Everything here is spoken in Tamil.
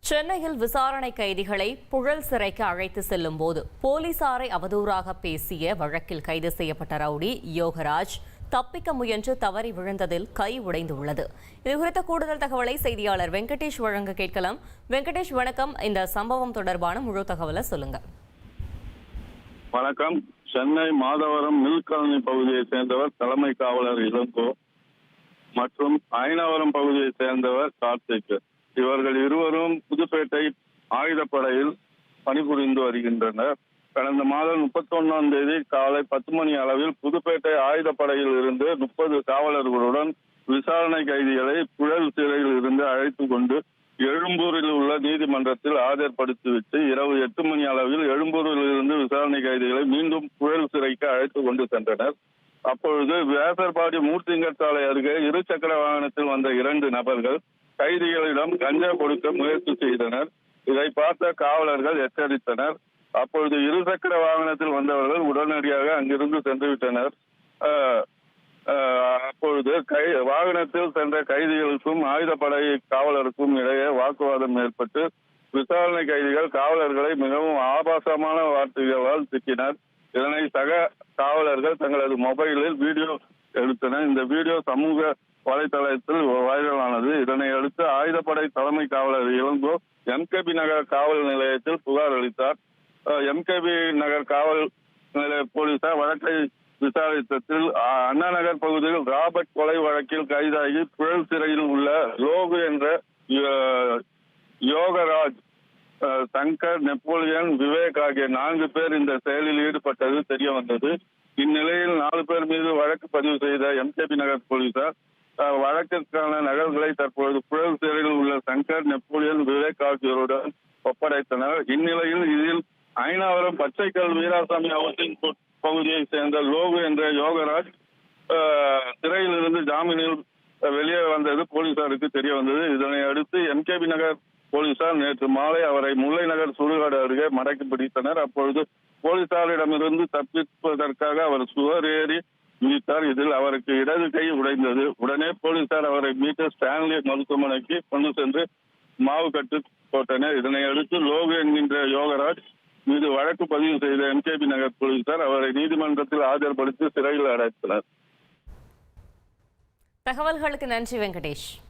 சென்னையில் விசாரணை கைதிகளை புழல் சிறைக்கு அழைத்து செல்லும் போது போலீசாரை அவதூறாக பேசிய வழக்கில் கைது செய்யப்பட்ட ரவுடி யோகராஜ் தப்பிக்க முயன்று தவறி விழுந்ததில் கை உடைந்துள்ளது. இதுகுறித்த கூடுதல் தகவலை செய்தியாளர் வெங்கடேஷ் வழங்க கேட்கலாம். வெங்கடேஷ், வணக்கம். இந்த சம்பவம் தொடர்பான முழு தகவலை சொல்லுங்க. வணக்கம். சென்னை மாதவரம் மில் காலனி பகுதியை சேர்ந்தவர் தலைமை காவலர் இளங்கோ மற்றும் அயனாவரம் பகுதியை சேர்ந்தவர் கார்த்திக். இவர்கள் இருவரும் புதுப்பேட்டை ஆயுதப்படையில் பணிபுரிந்து வருகின்றனர். கடந்த மாதம் 31ஆம் தேதி காலை 10 மணி அளவில் புதுப்பேட்டை ஆயுதப்படையில் இருந்து 30 காவலர்களுடன் விசாரணை கைதிகளை புழல் சிறையில் இருந்து அழைத்து கொண்டு எழும்பூரில் உள்ள நீதிமன்றத்தில் ஆஜர்படுத்திவிட்டு இரவு 8 மணி அளவில் எழும்பூரில் இருந்து விசாரணை கைதிகளை மீண்டும் புழல் சிறைக்கு அழைத்து கொண்டு சென்றனர். அப்பொழுது வேசர்பாடி மூர்த்திங்கர் சாலை அருகே இருசக்கர வாகனத்தில் வந்த 2 நபர்கள் கைதிகளிடம் கஞ்சா கொடுக்க முயற்சி செய்தனர். இதை பார்த்த காவலர்கள் எச்சரித்தனர். அப்பொழுது இருசக்கர வாகனத்தில் வந்தவர்கள் உடனடியாக அங்கிருந்து சென்று விட்டனர். அப்பொழுது வாகனத்தில் சென்ற கைதிகளுக்கும் ஆயுதப்படை காவலருக்கும் இடையே வாக்குவாதம் ஏற்பட்டு விசாரணை கைதிகள் காவலர்களை மிகவும் ஆபாசமான வார்த்தைகளால் திட்டினர். இதனை சக காவலர்கள் தங்களது மொபைலில் வீடியோ எடுத்தனர். இந்த வீடியோ சமூக வலைதளத்தில் வைரலானது. இதனை அடுத்து ஆயுதப்படை தலைமை காவலர் இளங்கோ எம்கேபி நகர் காவல் நிலையத்தில் புகார் அளித்தார். எம்கேபி நகர் காவல் நிலைய போலீசார் வழக்கை விசாரித்ததில் அண்ணா நகர் பகுதியில் ராபர்ட் கொலை வழக்கில் கைதாகி புழல் சிறையில் உள்ள லோகு என்ற யோகராஜ், சங்கர், நெப்போலியன், விவேக் ஆகிய 4 பேர் இந்த செயலில் ஈடுபட்டது தெரிய வந்தது. இந்நிலையில் 4 பேர் மீது வழக்கு பதிவு செய்த எம்கேபி நகர் போலீசார் வழக்கிற்கான நகல்களை தற்போது புழல் சிறையில் உள்ள சங்கர், நெப்போலியன், விவேக் ஆகியோருடன் ஒப்படைத்தனர். இந்நிலையில் இதில் அயனாவரம் பச்சைக்கல் வீராசாமி ஹவுசிங் பகுதியை சேர்ந்த லோகு என்ற யோகராஜ் சிறையில் இருந்து ஜாமீனில் வெளியே வந்தது போலீசாருக்கு தெரிய வந்தது. இதனை அடுத்து எம்கேபி நகர் போலீசார் நேற்று மாலை அவரை முல்லை நகர் சுடுகாடு அருகே மடக்கி பிடித்தனர். அப்பொழுது போலீசாரிடமிருந்து தப்பிப்பதற்காக அவர் சுவர் ஏறி மீட்டார். இதில் அவருக்கு இடது கை உடைந்தது. உடனே போலீசார் அவரை மீட்டு ஸ்டான்லி மருத்துவமனைக்கு கொண்டு சென்று மாவு கட்டு போட்டனர். இதனை அடுத்து லோகு என்கின்ற யோகராஜ் மீது வழக்கு பதிவு செய்த எம்கேபி நகர் போலீசார் அவரை நீதிமன்றத்தில் ஆஜர்படுத்தி சிறையில் அடைத்தனர். தகவல்களுக்கு நன்றி வெங்கடேஷ்.